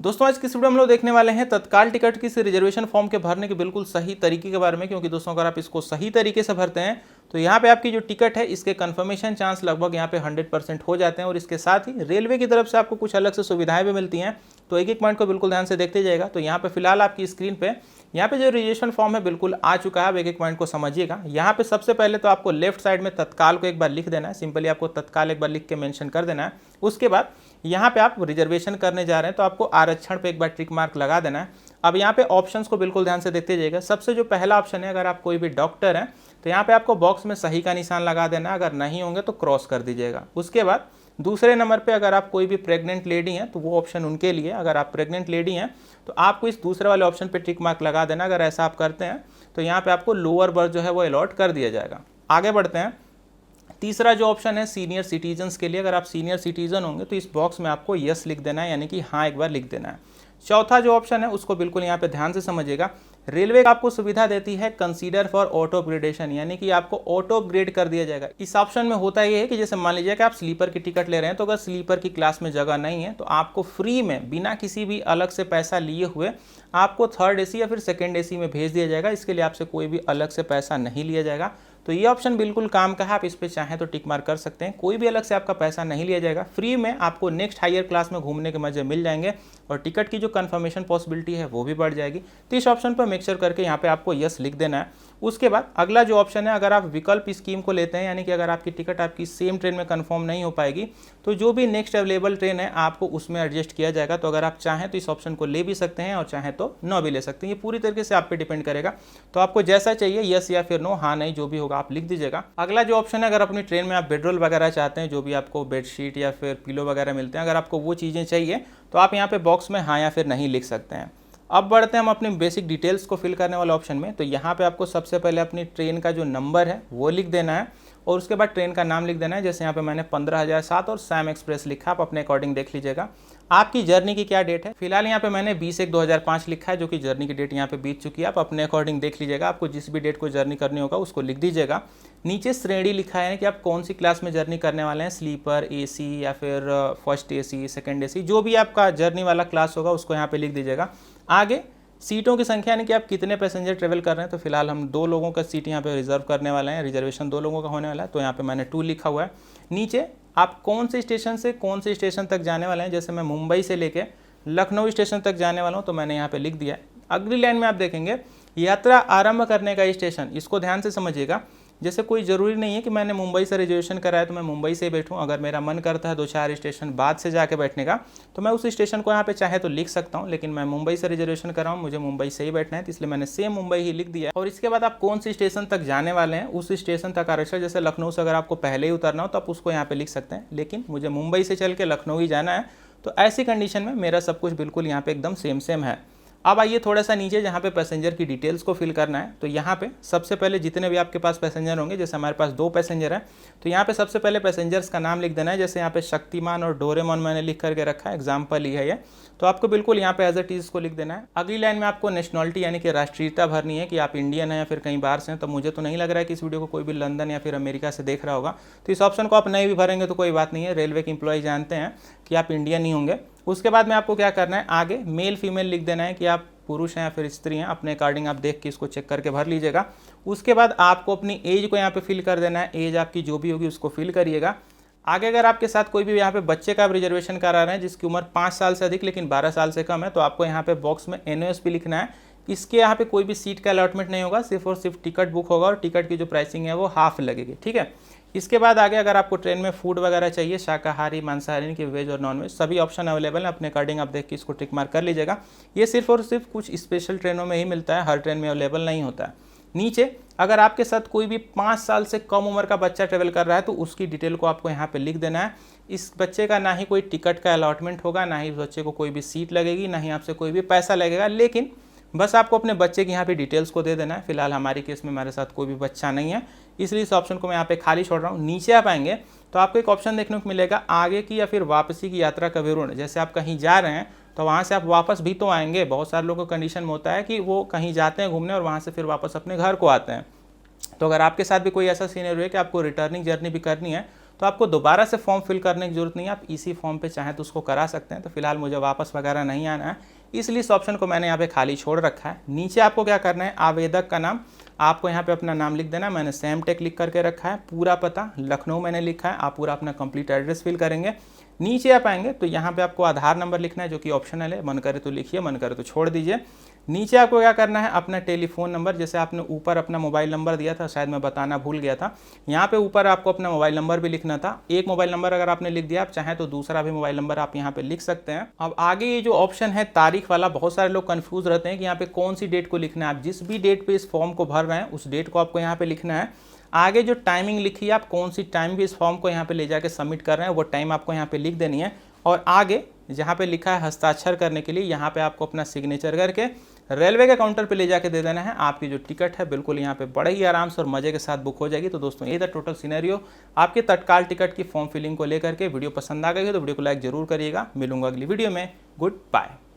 दोस्तों आज की इस वीडियो में हम लोग देखने वाले हैं तत्काल टिकट की रिजर्वेशन फॉर्म के भरने के बिल्कुल सही तरीके के बारे में। क्योंकि दोस्तों अगर आप इसको सही तरीके से भरते हैं तो यहाँ पे आपकी जो टिकट है इसके कंफर्मेशन चांस लगभग यहाँ पे 100% हो जाते हैं। और इसके साथ ही रेलवे की तरफ से आपको कुछ अलग से सुविधाएं भी मिलती हैं। तो एक एक पॉइंट को बिल्कुल ध्यान से देखते जाएगा। तो यहाँ पे फिलहाल आपकी स्क्रीन पे यहाँ पे जो रजिस्ट्रेशन फॉर्म है बिल्कुल आ चुका है। अब एक एक पॉइंट को समझिएगा। यहाँ पे सबसे पहले तो आपको लेफ्ट साइड में तत्काल को एक बार लिख देना है। सिंपली आपको तत्काल एक बार लिख के मेंशन कर देना है। उसके बाद यहाँ पे आप रिजर्वेशन करने जा रहे हैं तो आपको आरक्षण पे एक बार टिक मार्क लगा देना है। अब यहाँ पे ऑप्शंस को बिल्कुल ध्यान से देखते जाइएगा। सबसे जो पहला ऑप्शन है, अगर आप कोई भी डॉक्टर हैं तो यहाँ पे आपको बॉक्स में सही का निशान लगा देना है। अगर नहीं होंगे तो क्रॉस कर दीजिएगा। उसके बाद दूसरे नंबर पे अगर आप कोई भी प्रेग्नेंट लेडी हैं तो वो ऑप्शन उनके लिए। अगर आप प्रेग्नेंट लेडी हैं तो आपको इस दूसरे वाले ऑप्शन पे टिक मार्क लगा देना। अगर ऐसा आप करते हैं तो यहाँ पे आपको लोअर बर्थ जो है वो अलॉट कर दिया जाएगा। आगे बढ़ते हैं। तीसरा जो ऑप्शन है सीनियर सिटीजन्स के लिए। अगर आप सीनियर सिटीजन होंगे तो इस बॉक्स में आपको यस लिख देना है, यानी कि हाँ एक बार लिख देना है। चौथा जो ऑप्शन है उसको बिल्कुल यहाँ पे ध्यान से समझिएगा। रेलवे आपको सुविधा देती है कंसीडर फॉर ऑटो अपग्रेडेशन, यानी कि आपको ऑटो अपग्रेड कर दिया जाएगा। इस ऑप्शन में होता ये है कि जैसे मान लीजिए कि आप स्लीपर की टिकट ले रहे हैं तो अगर स्लीपर की क्लास में जगह नहीं है तो आपको फ्री में बिना किसी भी अलग से पैसा लिए हुए आपको थर्ड एसी या फिर सेकेंड एसी में भेज दिया जाएगा। इसके लिए आपसे कोई भी अलग से पैसा नहीं लिया जाएगा। तो ये ऑप्शन बिल्कुल काम का है। आप इस पर चाहें तो टिक मार्क कर सकते हैं। कोई भी अलग से आपका पैसा नहीं लिया जाएगा। फ्री में आपको नेक्स्ट हायर क्लास में घूमने के मजे मिल जाएंगे और टिकट की जो कंफर्मेशन पॉसिबिलिटी है वो भी बढ़ जाएगी। तो इस ऑप्शन पर मेक श्योर करके यहाँ पे आपको यस लिख देना है। उसके बाद अगला जो ऑप्शन है, अगर आप विकल्प स्कीम को लेते हैं, यानी कि अगर आपकी टिकट आपकी सेम ट्रेन में कंफर्म नहीं हो पाएगी तो जो भी नेक्स्ट अवेलेबल ट्रेन है आपको उसमें एडजस्ट किया जाएगा। तो अगर आप चाहें तो इस ऑप्शन को ले भी सकते हैं और चाहें तो नो भी ले सकते हैं। ये पूरी तरीके से आप पे डिपेंड करेगा। तो आपको जैसा चाहिए यस या फिर नो, हाँ नहीं जो भी होगा आप लिख दीजिएगा। अगला जो ऑप्शन है, अगर अपनी ट्रेन में आप बेडरोल वगैरह चाहते हैं, जो भी आपको बेडशीट या फिर पिलो वगैरह मिलते हैं, अगर आपको वो चीज़ें चाहिए तो आप यहाँ पे बॉक्स में हाँ या फिर नहीं लिख सकते हैं। अब बढ़ते हैं हम अपनी बेसिक डिटेल्स को फिल करने वाले ऑप्शन में। तो यहाँ पे आपको सबसे पहले अपनी ट्रेन का जो नंबर है वो लिख देना है और उसके बाद ट्रेन का नाम लिख देना है। जैसे यहाँ पे मैंने 15,007 और सैम एक्सप्रेस लिखा, आप अपने अकॉर्डिंग देख लीजिएगा। आपकी जर्नी की क्या डेट है, फिलहाल यहाँ पे मैंने 20/1/2005 लिखा है, जो कि जर्नी की डेट यहाँ पे बीत चुकी है। आप अपने अकॉर्डिंग देख लीजिएगा। आपको जिस भी डेट को जर्नी करनी होगा उसको लिख दीजिएगा। नीचे श्रेणी लिखा है कि आप कौन सी क्लास में जर्नी करने वाले हैं, स्लीपर, एसी या फिर फर्स्ट एसी, सेकेंड एसी, जो भी आपका जर्नी वाला क्लास होगा उसको यहाँ पे लिख दीजिएगा। आगे सीटों की संख्या, यानी कि आप कितने पैसेंजर ट्रेवल कर रहे हैं। तो फिलहाल हम 2 लोगों का सीट यहाँ पे रिजर्व करने वाले हैं। रिजर्वेशन 2 लोगों का होने वाला है, तो यहाँ पे मैंने 2 लिखा हुआ है। नीचे आप कौन से स्टेशन से कौन से स्टेशन तक जाने वाले हैं। जैसे मैं मुंबई से लेके लखनऊ स्टेशन तक जाने वाला हूँ तो मैंने यहाँ पे लिख दिया है। अगली लाइन में आप देखेंगे यात्रा आरंभ करने का स्टेशन, इसको ध्यान से समझिएगा। जैसे कोई ज़रूरी नहीं है कि मैंने मुंबई से रिजर्वेशन कराया तो मैं मुंबई से बैठूं। अगर मेरा मन करता है 2-4 स्टेशन बाद से जाके बैठने का तो मैं उस स्टेशन को यहाँ पे चाहे तो लिख सकता हूँ। लेकिन मैं मुंबई से रिजर्वेशन कर रहा हूँ, मुझे मुंबई से ही बैठना है, तो इसलिए मैंने सेम मुंबई ही लिख दिया। और इसके बाद आप कौन से स्टेशन तक जाने वाले हैं उस स्टेशन तक आरक्षण। जैसे लखनऊ से अगर आपको पहले ही उतरना हो तो आप उसको यहाँ पे लिख सकते हैं, लेकिन मुझे मुंबई से चल के लखनऊ ही जाना है। तो ऐसी कंडीशन में मेरा सब कुछ बिल्कुल यहाँ पे एकदम सेम है। अब आइए थोड़ा सा नीचे जहाँ पे पैसेंजर की डिटेल्स को फिल करना है। तो यहाँ पे सबसे पहले जितने भी आपके पास पैसेंजर होंगे, जैसे हमारे पास 2 पैसेंजर हैं तो यहाँ पे सबसे पहले पैसेंजर्स का नाम लिख देना है। जैसे यहाँ पे शक्तिमान और डोरेमोन मैंने लिख करके रखा है, एग्जाम्पल ही है ये, तो आपको बिल्कुल यहाँ पे एज इट इज को लिख देना है। अगली लाइन में आपको नेशनलिटी यानी कि राष्ट्रीयता भरनी है कि आप इंडियन हैं या फिर कहीं बाहर से हैं। तो मुझे तो नहीं लग रहा है कि इस वीडियो को कोई भी लंदन या फिर अमेरिका से देख रहा होगा, तो इस ऑप्शन को आप नहीं भी भरेंगे तो कोई बात नहीं है। रेलवे के एम्प्लॉय जानते हैं कि आप इंडियन ही होंगे। उसके बाद में आपको क्या करना है, आगे मेल फीमेल लिख देना है कि आप पुरुष हैं या फिर स्त्री हैं। अपने अकॉर्डिंग आप देख के इसको चेक करके भर लीजिएगा। उसके बाद आपको अपनी एज को यहाँ पे फिल कर देना है। एज आपकी जो भी होगी उसको फिल करिएगा। आगे अगर आपके साथ कोई भी यहाँ पे बच्चे का आप रिजर्वेशन करा रहे हैं जिसकी उम्र 5 साल से अधिक लेकिन 12 साल से कम है, तो आपको यहाँ पे बॉक्स में NOSP लिखना है। इसके यहाँ पे कोई भी सीट का अलॉटमेंट नहीं होगा, सिर्फ और सिर्फ टिकट बुक होगा और टिकट की जो प्राइसिंग है वो हाफ लगेगी, ठीक है। इसके बाद आगे अगर आपको ट्रेन में फूड वगैरह चाहिए, शाकाहारी, मांसाहारी की वेज और नॉन वेज सभी ऑप्शन अवेलेबल है। अपने अकॉर्डिंग आप देख के इसको टिक मार्क कर लीजिएगा। ये सिर्फ और सिर्फ कुछ स्पेशल ट्रेनों में ही मिलता है, हर ट्रेन में अवेलेबल नहीं होता है। नीचे अगर आपके साथ कोई भी 5 साल से कम उम्र का बच्चा ट्रेवल कर रहा है तो उसकी डिटेल को आपको यहाँ पे लिख देना है। इस बच्चे का ना ही कोई टिकट का अलॉटमेंट होगा, ना ही बच्चे को कोई भी सीट लगेगी, ना ही आपसे कोई भी पैसा लगेगा, लेकिन बस आपको अपने बच्चे की यहाँ पे डिटेल्स को दे देना है। फिलहाल हमारे केस में हमारे साथ कोई भी बच्चा नहीं है, इसलिए इस ऑप्शन को मैं यहाँ पे खाली छोड़ रहा हूँ। नीचे आप आएंगे तो आपको एक ऑप्शन देखने को मिलेगा आगे की या फिर वापसी की यात्रा का विवरण। जैसे आप कहीं जा रहे हैं तो वहाँ से आप वापस भी तो आएंगे। बहुत सारे लोगों को कंडीशन में होता है कि वो कहीं जाते हैं घूमने और वहाँ से फिर वापस अपने घर को आते हैं। तो अगर आपके साथ भी कोई ऐसा सीनियर है कि आपको रिटर्निंग जर्नी भी करनी है तो आपको दोबारा से फॉर्म फिल करने की जरूरत नहीं है, आप इसी फॉर्म पे चाहें तो उसको करा सकते हैं। तो फिलहाल मुझे वापस वगैरह नहीं आना है, इसलिए इस ऑप्शन को मैंने यहाँ पे खाली छोड़ रखा है। नीचे आपको क्या करना है, आवेदक का नाम, आपको यहाँ पे अपना नाम लिख देना है। मैंने सैम टेक लिख करके रखा है। पूरा पता लखनऊ मैंने लिखा है, आप पूरा अपना कंप्लीट एड्रेस फिल करेंगे। नीचे आप आएंगे तो यहाँ पे आपको आधार नंबर लिखना है, जो कि ऑप्शनल है, मन करे तो लिखिए, मन करे तो छोड़ दीजिए। नीचे आपको क्या करना है, अपना टेलीफोन नंबर, जैसे आपने ऊपर अपना मोबाइल नंबर दिया था, शायद मैं बताना भूल गया था, यहाँ पे ऊपर आपको अपना मोबाइल नंबर भी लिखना था। एक मोबाइल नंबर अगर आपने लिख दिया, आप चाहें तो दूसरा भी मोबाइल नंबर आप यहाँ पे लिख सकते हैं। अब आगे ये जो ऑप्शन है तारीख वाला, बहुत सारे लोग कंफ्यूज रहते हैं कि यहाँ पे कौन सी डेट को लिखना है। आप जिस भी डेट पे इस फॉर्म को भर रहे हैं उस डेट को आपको यहाँ पे लिखना है। आगे जो टाइमिंग लिखी है, आप कौन सी टाइम भी इस फॉर्म को यहाँ पे ले जाके सबमिट कर रहे हैं, वो टाइम आपको यहाँ पे लिख देनी है। और आगे जहाँ पे लिखा है हस्ताक्षर करने के लिए, यहाँ पे आपको अपना सिग्नेचर करके रेलवे के काउंटर पे ले जाके दे देना है। आपकी जो टिकट है बिल्कुल यहाँ पे बड़े ही आराम से और मजे के साथ बुक हो जाएगी। तो दोस्तों ये था टोटल सिनेरियो आपके तत्काल टिकट की फॉर्म फिलिंग को लेकर के। वीडियो पसंद आ गई है तो वीडियो को लाइक जरूर करिएगा। मिलूंगा अगली वीडियो में। Good bye.